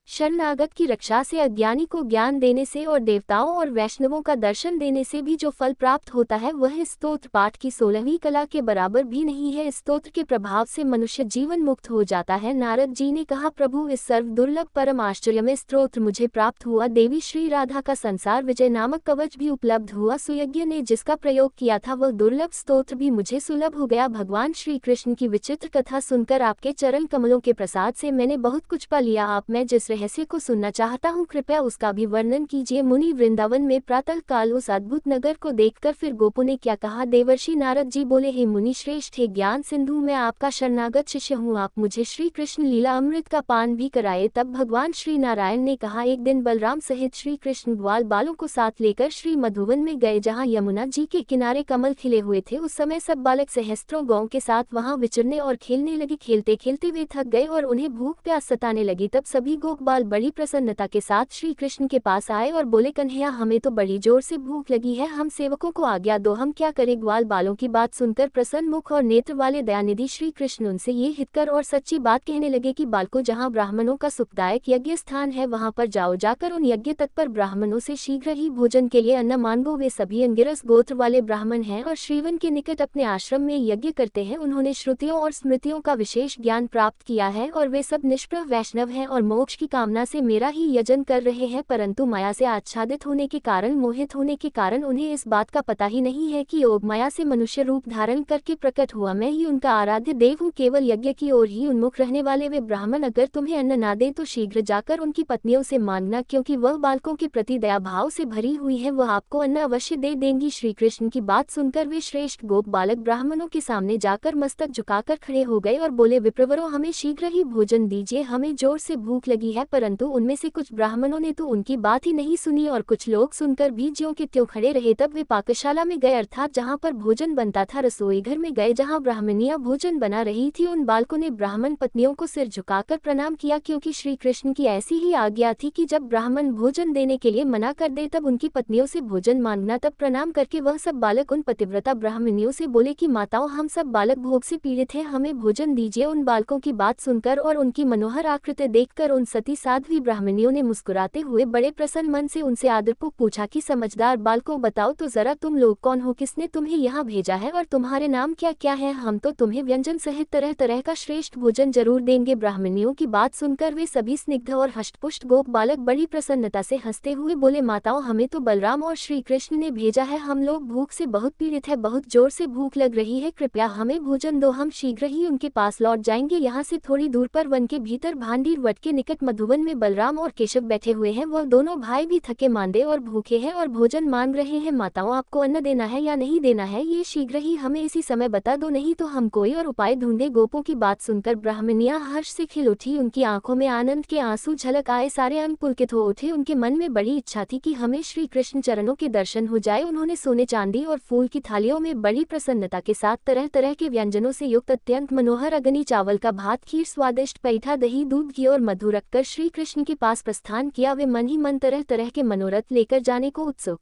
शरणागत की रक्षा से, अज्ञानी को ज्ञान देने से और देवताओं और वैष्णवों का दर्शन देने से भी जो फल प्राप्त होता है, वह इस स्तोत्र पाठ की 16वीं कला के बराबर भी नहीं है। इस स्तोत्र के प्रभाव से मनुष्य जीवन मुक्त हो जाता है। नारद जी ने कहा, प्रभु, इस सर्व दुर्लभ परम आश्चर्यमय स्तोत्र मुझे प्राप्त हुआ। देवी श्री राधा का संसार विजय नामक कवच भी उपलब्ध हुआ। सुयज्ञ ने जिसका प्रयोग किया था, वह दुर्लभ स्तोत्र भी मुझे सुलभ हो गया। भगवान श्री कृष्ण की विचित्र कथा सुनकर आपके चरण कमलों के प्रसाद से मैंने बहुत कुछ पा लिया। आप मैं जिस रहस्य को सुनना चाहता हूँ, कृपया उसका भी वर्णन कीजिए। मुनि, वृंदावन में प्रातः काल उस अद्भुत नगर को देखकर फिर गोपों ने क्या कहा? देवर्षि नारद जी बोले, हे मुनि श्रेष्ठ, हे ज्ञान सिंधु, मैं आपका शरणागत शिष्य हूँ, आप मुझे श्री कृष्ण लीला अमृत का पान भी कराए। तब भगवान श्री नारायण ने कहा, एक दिन बलराम सहित श्री कृष्ण ग्वाल बालों को साथ लेकर श्री मधुवन में गए, जहाँ यमुना जी के किनारे कमल खिले हुए थे। उस समय सब बालक सहस्त्रों गौं के साथ वहाँ विचरने और खेलने लगे। खेलते खेलते वे थक गए और उन्हें भूख प्यास सताने लगी। तब सभी गोपबाल बड़ी प्रसन्नता के साथ श्री कृष्ण के पास आए और बोले, कन्हैया, हमें तो बड़ी जोर से भूख लगी है, हम सेवकों को आज्ञा दो, हम क्या करें? ग्वाल बालों की बात सुनकर प्रसन्न मुख और नेत्र वाले दयानिधि श्री कृष्ण उनसे ये हितकर और सच्ची बात कहने लगे कि बालकों, जहाँ ब्राह्मणों का सुखदायक यज्ञ स्थान है, वहाँ पर जाओ। जाकर उन यज्ञ तत्पर ब्राह्मणों से शीघ्र ही भोजन के लिए अन्न मांगो। वे सभी अंगिरस गोत्र वाले ब्राह्मण हैं और श्रीवन के निकट अपने आश्रम में यज्ञ करते हैं। उन्होंने श्रुतियों और स्मृतियों का विशेष ज्ञान प्राप्त किया है और वे सब निष्प्रभ वैष्णव हैं और मोक्ष की कामना से मेरा ही यजन कर रहे हैं, परंतु माया से आच्छादित होने के कारण, मोहित होने के कारण उन्हें इस बात का पता ही नहीं है कि योग माया से मनुष्य रूप धारण करके प्रकट हुआ मैं ही उनका आराध्य देव हूँ। केवल यज्ञ की ओर ही उन्मुख रहने वाले वे ब्राह्मण अगर तुम्हें अन्न ना दे तो शीघ्र जाकर उनकी पत्नियों से मांगना, क्योंकि वह बालकों के प्रति दया भाव से भरी हुई है, वह आपको अन्न अवश्य दे देंगी। श्री कृष्ण की बात सुनकर वे श्रेष्ठ गोप बालक ब्राह्मणों के सामने जाकर मस्तक झुकाकर खड़े हो गए और बोले, विप्रवरो हमें शीघ्र ही भोजन दीजिए, हमें जोर से भूख लगी है। परंतु उनमें से कुछ ब्राह्मणों ने तो उनकी बात ही नहीं सुनी और कुछ लोग सुनकर भी ज्यों के त्यों खड़े रहे। तब वे पाकशाला में गए, अर्थात जहाँ पर भोजन बनता था, रसोई घर में गए जहाँ ब्राह्मणियां भोजन बना रही थी। उन बालकों ने ब्राह्मण पत्नियों को सिर झुकाकर प्रणाम किया, क्योंकि श्री कृष्ण की ऐसी ही आज्ञा थी कि जब ब्राह्मण भोजन देने के लिए मना कर दे तब उनकी पत्नियों से भोजन मांगना। तब प्रणाम करके वह सब बालक उन पतिव्रता ब्राह्मणियों से बोले कि माताओं, हम सब बालक भोग से पीड़ित हैं, हमें भोजन दीजिए। उन बालकों की बात सुनकर और उनकी मनोहर आकृति देखकर उन सती साध्वी ब्राह्मणियों ने मुस्कुराते हुए बड़े प्रसन्न मन से उनसे आदरपूर्वक पूछा कि समझदार बालकों, बताओ तो जरा तुम लोग कौन हो, किसने तुम्हें यहाँ भेजा है और तुम्हारे नाम क्या क्या है? हम तो तुम्हें व्यंजन सहित तरह तरह का श्रेष्ठ भोजन जरूर देंगे। ब्राह्मणियों की बात सुनकर वे सभी स्निग्ध और हष्टपुष्ट गोप बालक बड़ी प्रसन्नता से हंसते हुए बोले, माताओं, हमें तो बलराम और श्री कृष्ण ने भेजा है, हम लोग भूख से बहुत पीड़ित है, बहुत जोर से भूख लग रही है, कृपया हमें भोजन दो, हम शीघ्र ही उनके पास लौट जाएंगे। यहाँ से थोड़ी दूर पर वन के भीतर भांडीर वट के निकट मधुवन में बलराम और केशव बैठे हुए हैं, वह दोनों भाई भी थके मांदे और भूखे हैं और भोजन मांग रहे हैं। माताओं, आपको अन्न देना है या नहीं देना है, ये शीघ्र ही हमें इसी समय बता दो, नहीं तो हम कोई और उपाय ढूंढे। गोपों की बात सुनकर ब्राह्मणियां हर्ष से खिल उठी, उनकी आंखों में आनंद के आंसू झलक आए, सारे अंग पुलकित हो उठे। उनके मन में बड़ी इच्छा थी कि हमें श्री कृष्ण चरणों के दर्शन हो जाए। उन्होंने सोने चांदी और फूल की थालियों में बड़ी प्रसन्नता के साथ तरह तरह के व्यंजनों से युक्त अत्यंत मनोहर अग्नि चावल का भात, खीर, स्वादिष्ट पैठा, दही, दूध, घी और मधु रखकर श्री कृष्ण के पास प्रस्थान किया। वे मन ही मन तरह तरह के मनोरथ लेकर जाने को उत्सुक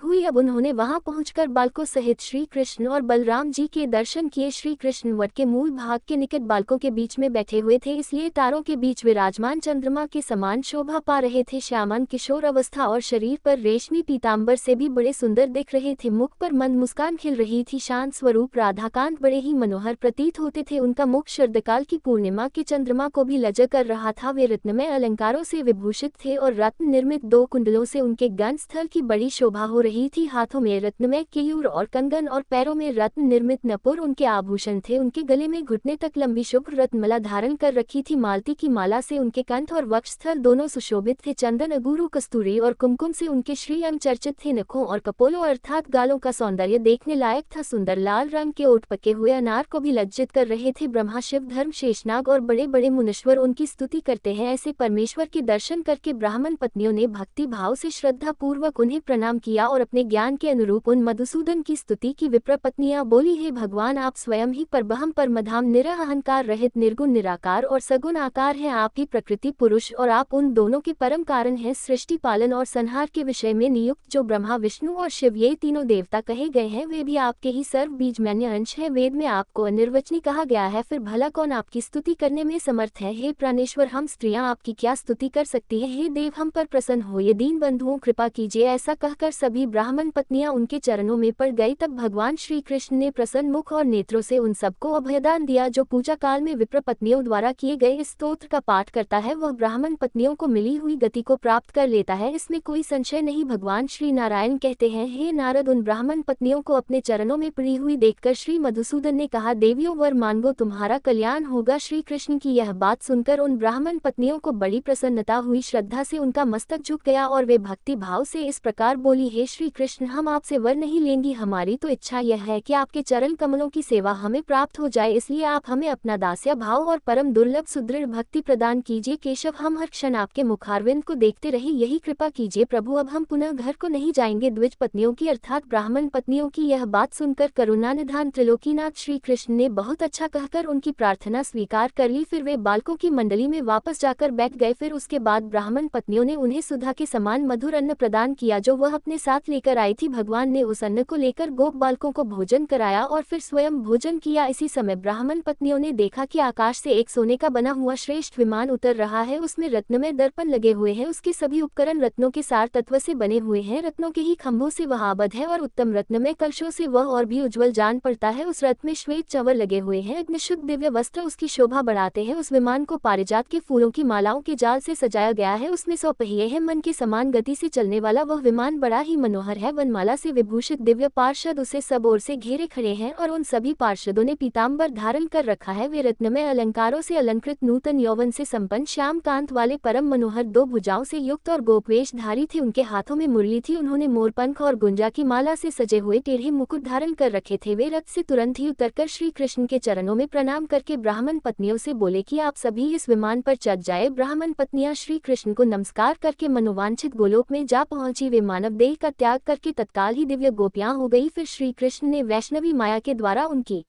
हुई। अब उन्होंने वहां पहुंचकर बालकों सहित श्री कृष्ण और बलराम जी के दर्शन किए। श्री कृष्ण वट के मूल भाग के निकट बालकों के बीच में बैठे हुए थे, इसलिए तारों के बीच विराजमान चंद्रमा के समान शोभा पा रहे थे। श्यामन किशोर अवस्था और शरीर पर रेशमी पीताम्बर से भी बड़े सुंदर दिख रहे थे, मुख पर मंद मुस्कान खिल रही थी। शांत स्वरूप राधाकांत बड़े ही मनोहर प्रतीत होते थे, उनका मुख शरदकाल की पूर्णिमा के चंद्रमा को भी लज्जा कर रहा था। वे रत्नमय अलंकारों से विभूषित थे और रत्न निर्मित 2 कुंडलों से उनके गंध स्थल की बड़ी शोभा हो रही थी। हाथों में रत्नमय केयूर और कंगन और पैरों में रत्न निर्मित नपुर उनके आभूषण थे। उनके गले में घुटने तक लंबी शुभ्र रत्नमाला धारण कर रखी थी। मालती की माला से उनके कंठ और वक्षस्थल दोनों सुशोभित थे। चंदन, अगुरु, कस्तूरी और कुमकुम से उनके श्री अंग चर्चित थे। नखों और कपोलों अर्थात गालों का सौंदर्य देखने लायक था। सुंदर लाल रंग के ओठ पके हुए अनार को भी लज्जित कर रहे थे। ब्रह्मा, शिव, धर्म, शेषनाग और बड़े बड़े मुनीश्वर उनकी स्तुति करते हैं। ऐसे परमेश्वर के दर्शन करके ब्राह्मण पत्नियों ने भक्ति भाव से श्रद्धा पूर्वक उन्हें प्रणाम किया और अपने ज्ञान के अनुरूप उन मधुसूदन की स्तुति की। विप्र पत्नियां बोली, हे भगवान, आप स्वयं ही परब्रह्म परमधाम निरअहंकार रहित निर्गुण निराकार और सगुण आकार हैं। आप ही प्रकृति पुरुष और आप उन दोनों के परम कारण हैं। सृष्टि, पालन और संहार के विषय में नियुक्त जो ब्रह्मा, विष्णु और शिव ये तीनों देवता कहे गए हैं, वे भी आपके ही सर्व बीजमान्य अंश है। वेद में आपको अनिर्वचनीय कहा गया है, फिर भला कौन आपकी स्तुति करने में समर्थ है। हे प्राणेश्वर, हम स्त्रियां आपकी क्या स्तुति कर सकती है। हे देव, हम पर प्रसन्न हो, ये दीन बंधुओं कृपा कीजिए। ऐसा कहकर सभी ब्राह्मण पत्नियां उनके चरणों में पड़ गई। तब भगवान श्री कृष्ण ने प्रसन्न मुख और नेत्रों से उन सबको अभयदान दिया। जो पूजा काल में विप्र पत्नियों द्वारा किए गए इस स्तोत्र का पाठ करता है, वह ब्राह्मण पत्नियों को मिली हुई गति को प्राप्त कर लेता है, इसमें कोई संशय नहीं। भगवान श्री नारायण कहते हैं, हे नारद, उन ब्राह्मण पत्नियों को अपने चरणों में पड़ी हुई देखकर श्री मधुसूदन ने कहा, देवियों, वर मांगो, तुम्हारा कल्याण होगा। श्री कृष्ण की यह बात सुनकर उन ब्राह्मण पत्नियों को बड़ी प्रसन्नता हुई। श्रद्धा से उनका मस्तक झुक गया और वे भक्ति भाव से इस प्रकार बोली, हे श्री कृष्ण, हम आपसे वर नहीं लेंगी, हमारी तो इच्छा यह है कि आपके चरण कमलों की सेवा हमें प्राप्त हो जाए, इसलिए आप हमें अपना दास्य भाव और परम दुर्लभ सुदृढ़ भक्ति प्रदान कीजिए। केशव, हम हर क्षण आपके मुखारविंद को देखते रहे, यही कृपा कीजिए। प्रभु, अब हम पुनः घर को नहीं जाएंगे। द्विज पत्नियों की अर्थात ब्राह्मण पत्नियों की यह बात सुनकर करुणानिधान त्रिलोकीनाथ श्री कृष्ण ने बहुत अच्छा कहकर उनकी प्रार्थना स्वीकार कर ली। फिर वे बालकों की मंडली में वापस जाकर बैठ गए। फिर उसके बाद ब्राह्मण पत्नियों ने उन्हें सुधा के समान मधुर अन्न प्रदान किया, जो वह अपने साथ साथ लेकर आई थी। भगवान ने उस अन्न को लेकर गोप बालकों को भोजन कराया और फिर स्वयं भोजन किया। इसी समय ब्राह्मण पत्नियों ने देखा कि आकाश से एक सोने का बना हुआ श्रेष्ठ विमान उतर रहा है। उसमें रत्नमय दर्पण लगे हुए हैं, उसके सभी उपकरण रत्नों के सार तत्व से बने हुए हैं, रत्नों के ही खंभों से वह आबद्ध है और उत्तम रत्नमय कलशों से वह और भी उज्ज्वल जान पड़ता है। उस रथ में श्वेत चंवर लगे हुए हैं, अग्निशुद्ध दिव्य वस्त्र उसकी शोभा बढ़ाते हैं। उस विमान को पारिजात के फूलों की मालाओं के जाल से सजाया गया है, उसमें 100 पहिए हैं, मन के समान गति से चलने वाला वह विमान बड़ा ही मनोहर है। वनमाला से विभूषित दिव्य पार्षद उसे सब ओर से घेरे खड़े हैं और उन सभी पार्षदों ने पीताम्बर धारण कर रखा है। वे रत्नमय अलंकारों से अलंकृत, नूतन यौवन से संपन्न, श्याम कांत वाले, परम मनोहर, 2 भुजाओं से युक्त और गोपवेशधारी थे। उनके हाथों में मुरली थी, उन्होंने मोरपंख और गुंजा की माला से सजे हुए टेढ़े मुकुट धारण कर रखे थे। वे रथ से तुरंत ही उतरकर श्री कृष्ण के चरणों में प्रणाम करके ब्राह्मण पत्नियों से बोले कि आप सभी इस विमान पर चढ़ जाए। ब्राह्मण पत्नियां श्री कृष्ण को नमस्कार करके मनोवांछित गोलोक में जा पहुंची। वे मानव देह का त्याग करके तत्काल ही दिव्य गोपियां हो गई। फिर श्री कृष्ण ने वैष्णवी माया के द्वारा उनकी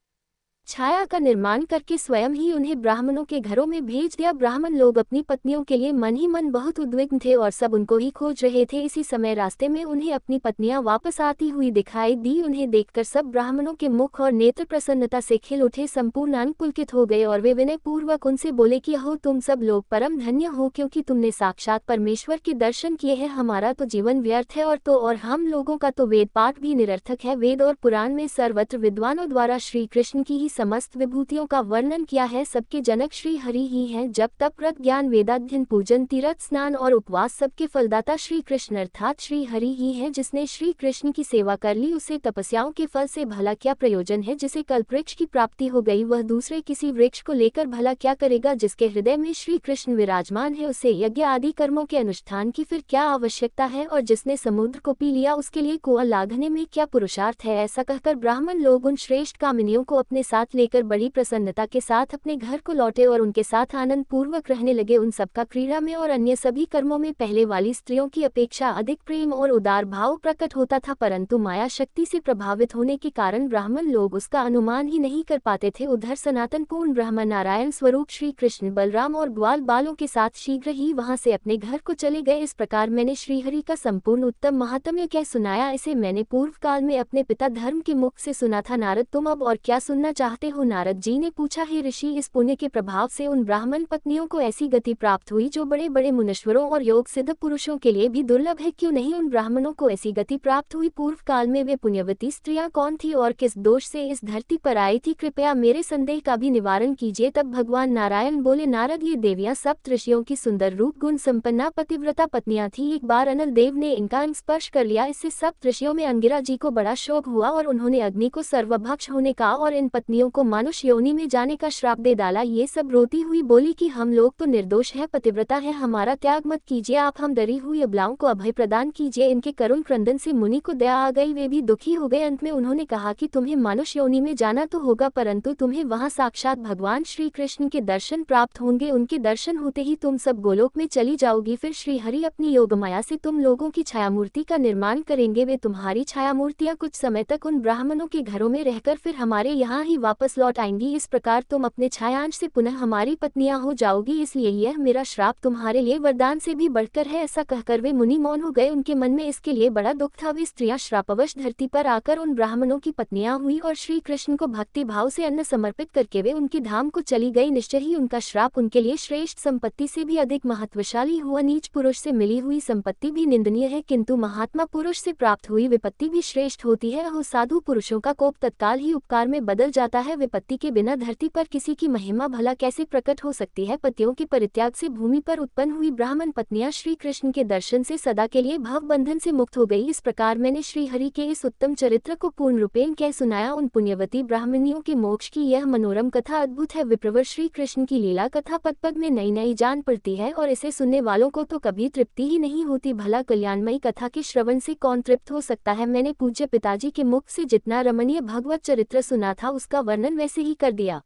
छाया का निर्माण करके स्वयं ही उन्हें ब्राह्मणों के घरों में भेज दिया। ब्राह्मण लोग अपनी पत्नियों के लिए मन ही मन बहुत उद्विग्न थे और सब उनको ही खोज रहे थे। इसी समय रास्ते में उन्हें अपनी पत्नियां वापस आती हुई दिखाई दी। उन्हें देखकर सब ब्राह्मणों के मुख और नेत्र प्रसन्नता से खिल उठे, संपूर्ण पुलकित हो गए और वे विनय पूर्वक उनसे बोले कि हो तुम सब लोग परम धन्य हो, क्योंकि तुमने साक्षात परमेश्वर के दर्शन किए हैं। हमारा तो जीवन व्यर्थ है और हम लोगों का तो वेद पाठ भी निरर्थक है। वेद और पुराण में सर्वत्र विद्वानों द्वारा श्री कृष्ण की ही समस्त विभूतियों का वर्णन किया है। सबके जनक श्री हरि ही हैं। जब तप, व्रत, ज्ञान, वेदाध्ययन, पूजन, तीर्थ स्नान और उपवास सबके फलदाता श्री कृष्ण अर्थात श्री हरि ही हैं। जिसने श्री कृष्ण की सेवा कर ली उसे तपस्याओं के फल से भला क्या प्रयोजन है। जिसे कल्पवृक्ष की प्राप्ति हो गई वह दूसरे किसी वृक्ष को लेकर भला क्या करेगा। जिसके हृदय में श्री कृष्ण विराजमान है उसे यज्ञ आदि कर्मों के अनुष्ठान की फिर क्या आवश्यकता है। और जिसने समुद्र को पी लिया उसके लिए कुआं लांघने में क्या पुरुषार्थ है। ऐसा कहकर ब्राह्मण लोग उन श्रेष्ठ कामिनियों को अपने साथ लेकर बड़ी प्रसन्नता के साथ अपने घर को लौटे और उनके साथ आनंद पूर्वक रहने लगे। उन सबका क्रीड़ा में और अन्य सभी कर्मों में पहले वाली स्त्रियों की अपेक्षा अधिक प्रेम और उदार भाव प्रकट होता था, परंतु माया शक्ति से प्रभावित होने के कारण ब्राह्मण लोग उसका अनुमान ही नहीं कर पाते थे। उधर सनातन पूर्ण ब्रह्म नारायण स्वरूप श्री कृष्ण बलराम और ग्वाल बालों के साथ शीघ्र ही वहां से अपने घर को चले गए। इस प्रकार मैंने श्रीहरि का संपूर्ण उत्तम महात्म्य कह सुनाया। इसे मैंने पूर्व काल में अपने पिता धर्म के मुख से सुना था। नारद तुम अब और क्या सुनना चाहते हो। नारद जी ने पूछा, हे ऋषि, इस पुण्य के प्रभाव से उन ब्राह्मण पत्नियों को ऐसी गति प्राप्त हुई जो बड़े बड़े मुनीश्वरों और योग सिद्ध पुरुषों के लिए भी दुर्लभ है। क्यों नहीं उन ब्राह्मणों को ऐसी गति प्राप्त हुई। पूर्व काल में वे पुण्यवती स्त्रियां कौन थी और किस दोष से इस धरती पर आई थी। कृपया मेरे संदेह का भी निवारण कीजिए। तब भगवान नारायण बोले, नारद, ये देवियां सप्त ऋषियों की सुंदर रूप गुण संपन्ना पतिव्रता पत्नियां थी। एक बार अनल देव ने इनका अंग स्पर्श कर लिया। इससे सप्त ऋषियों में अंगिरा जी को बड़ा शोक हुआ और उन्होंने अग्नि को सर्वभक्ष होने का और इन पत्नियों को मानुष योनि में जाने का श्राप दे डाला। ये सब रोती हुई बोली कि हम लोग तो निर्दोष है, पतिव्रता है, हमारा त्याग मत कीजिए। आप हम डरी हुई अबलाओं को अभय प्रदान कीजिए। इनके करुण क्रंदन से मुनि को दया आ गई, वे भी दुखी हो गए। अंत में उन्होंने कहा कि तुम्हें मानुष योनि में जाना तो होगा, परंतु तुम्हें वहां साक्षात भगवान श्री कृष्ण के दर्शन प्राप्त होंगे। उनके दर्शन होते ही तुम सब गोलोक में चली जाओगी। फिर श्री हरि अपनी योग माया से तुम लोगों की छायामूर्ति का निर्माण करेंगे। वे तुम्हारी छायामूर्तियां कुछ समय तक उन ब्राह्मणों के घरों में रहकर फिर हमारे यहाँ ही वापस लौट आएंगी। इस प्रकार तुम अपने छायांश से पुनः हमारी पत्नियां हो जाओगी। इसलिए यह मेरा श्राप तुम्हारे लिए वरदान से भी बढ़कर है। ऐसा कहकर वे मुनि मौन हो गए। उनके मन में इसके लिए बड़ा दुख था। वे स्त्रियां श्रापवश धरती पर आकर उन ब्राह्मणों की पत्नियां हुई और श्री कृष्ण को भक्ति भाव से अन्न समर्पित करके वे उनके धाम को चली गई। निश्चय ही उनका श्राप उनके लिए श्रेष्ठ संपत्ति से भी अधिक महत्वशाली हुआ। नीच पुरुष से मिली हुई संपत्ति भी निंदनीय है, किंतु महात्मा पुरुष से प्राप्त हुई विपत्ति भी श्रेष्ठ होती है। वह साधु पुरुषों का कोप तत्काल ही उपकार में बदल जाता है। विपत्ति के बिना धरती पर किसी की महिमा भला कैसे प्रकट हो सकती है। पतियों के परित्याग से भूमि पर उत्पन्न हुई ब्राह्मण पत्नियां श्री कृष्ण के दर्शन से सदा के लिए भव बंधन से मुक्त हो गई। इस प्रकार मैंने श्री हरि के इस उत्तम चरित्र को पूर्ण रूपेण कह सुनाया। उन पुण्यवती ब्राह्मणियों के मोक्ष की यह मनोरम कथा अद्भुत है। विप्रवर श्री कृष्ण की लीला कथा पद पद में नई नई जान पड़ती है और इसे सुनने वालों को तो कभी तृप्ति ही नहीं होती। भला कल्याणमयी कथा के श्रवण से कौन तृप्त हो सकता है। मैंने पूज्य पिताजी के मुख से जितना रमणीय भगवत चरित्र सुना था उसका वर्णन वैसे ही कर दिया।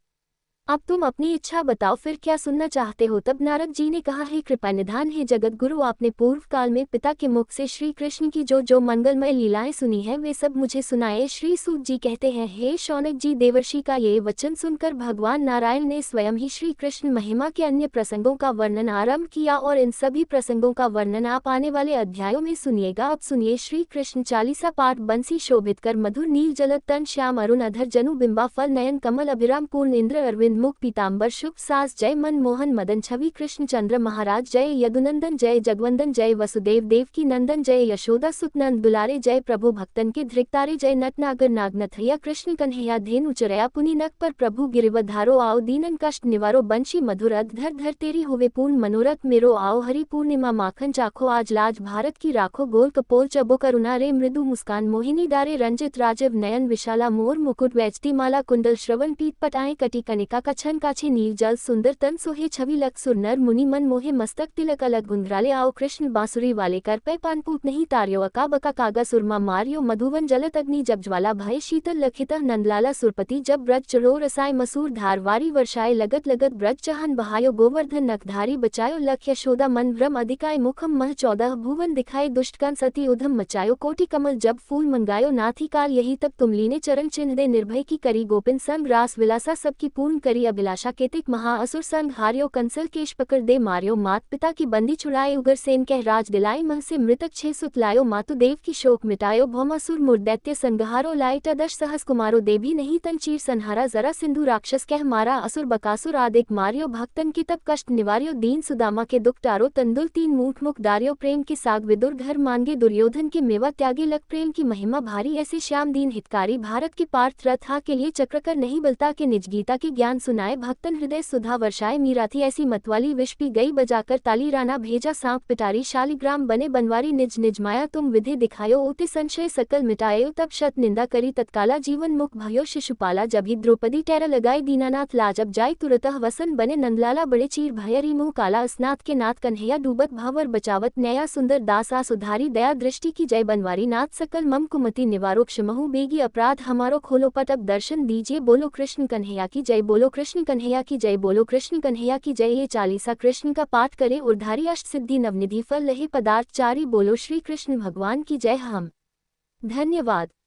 अब तुम अपनी इच्छा बताओ, फिर क्या सुनना चाहते हो। तब नारद जी ने कहा, हे कृपा निधान, हे जगत गुरु, आपने पूर्व काल में पिता के मुख से श्री कृष्ण की जो जो मंगलमय लीलाएं सुनी है वे सब मुझे सुनाए। श्री सूत जी कहते हैं, हे शौनक जी, देवर्षि का ये वचन सुनकर भगवान नारायण ने स्वयं ही श्री कृष्ण महिमा के अन्य प्रसंगों का वर्णन आरंभ किया, और इन सभी प्रसंगों का वर्णन आप आने वाले अध्यायों में सुनिएगा। अब सुनिए श्री कृष्ण चालीसा पाठ। बंसी शोभित कर मधुर नील जलद तन श्याम अरुण अधर जनु बिंबा फल नयन कमल अभिराम पूर्ण इंद्र अरविंद मुख पीतांबर शुभ सास जय मन मोहन मदन छवि कृष्ण चंद्र महाराज जय यदुनंदन जय जगवंदन जय वसुदेव देवकी नंदन जय यशोदा सुत नंद दुलारे जय प्रभु भक्तन के धृकतारे जय नट नागर नागनथैया कृष्ण कन्हैया धेनु चरया पुनि नक पर प्रभु गिरिवधारो आओ दीनन कष्ट निवारो बंशी मधुर अधर धर तेरी हुए पूर्ण मनोरथ मेरो आओ हरि पूर्णिमा माखन चाखो आज लाज भारत की राखो गोल कपोल चबो करुणा रे मृदु मुस्कान मोहिनी डारे रंजित राजव नयन विशाला मोर मुकुट वैजती माला कुंडल श्रवण पीत पटाएं कटी कनिका कछन काछे नील जल सुंदर तन सोहे छवि लक सुर नर मुनि मन मोहे मस्तक तिलक अलग गुंद्राले आओ कृष्ण बांसुरी वाले कर पे पानपूत नहीं तार्यो अका बका कागा सुरमा मारियो मधुवन जलत अग्नि जब ज्वाला भय शीतल लखित नंदलाला सुरपति जब ब्रज चरो रसाय मसूर धारवारी वर्षाए लगत लगत ब्रज चहन बहायो गोवर्धन नखधारी बचायो लख यशोदा मन भ्रम अधिकाय मुखम मह 14 भुवन दिखाए दुष्टकन सती उधम मचायो कोटि कमल जब फूल मंगायो नाथी काल यही तब तुम लीने चरण चिन्ह दे निर्भय की करी गोपिन संग रास विलासा सबकी पूर्ण करी अभिलाषा केतिक महाअसुर संग हार्यो कंसल केश पकड़ दे मार्यो मात पिता की बंदी छुड़ाए उगर सेन कह राज दिलाए मह से मृतक 6 सुत लायो मातु देव की शोक मिटायो भौमासुर मुर्दैत्य संगहारो लाए तदश सहस कुमारो देवी नहीं तन चीर संहारा जरा सिंधु राक्षस कह मारा असुर बकासुर आदिक मारियो भक्तन की तब कष्ट निवार्यो दीन सुदामा के दुख टारो तंदुल 3 मूठ मुख दारियो प्रेम की साग विदुर घर मांगे दुर्योधन के मेवा त्यागे लग प्रेम की महिमा भारी ऐसे श्याम दीन हितकारी भारत की पार्थ रथा के लिए चक्रकर नहीं बलता के निज गीता के ज्ञान सुनाए भक्तन हृदय सुधा वर्षाए मीरा थी ऐसी मतवाली विष पी गई बजाकर ताली राना भेजा सांप पिटारी शालिग्राम बने बनवारी निज निज माया तुम विधि दिखायो ओते संशय सकल मिटायो तब शत निंदा करी तत्काला जीवन मुख भयो शिशुपाला जब ही द्रौपदी टैरा लगाए दीनानाथ लाजब जाय तुरतः वसन बने नंदलाला बड़े चीर भयरी मुँह काला स्नात के नाथ कन्हैया डूबत भावर बचावत नया सुंदर दासा सुधारी दया दृष्टि की जय बनवारी नाथ सकल मम कुमति निवारो क्षमहु बेगी अपराध हमारो खोलो पट अब दर्शन दीजिए बोलो कृष्ण कन्हैया की जय बोलो कृष्ण कन्हैया की जय बोलो कृष्ण कन्हैया की जय। ये चालीसा कृष्ण का पाठ करे उर्धारी अष्ट सिद्धि नवनिधि फल लहे पदार्थ चारी बोलो श्री कृष्ण भगवान की जय। हम धन्यवाद।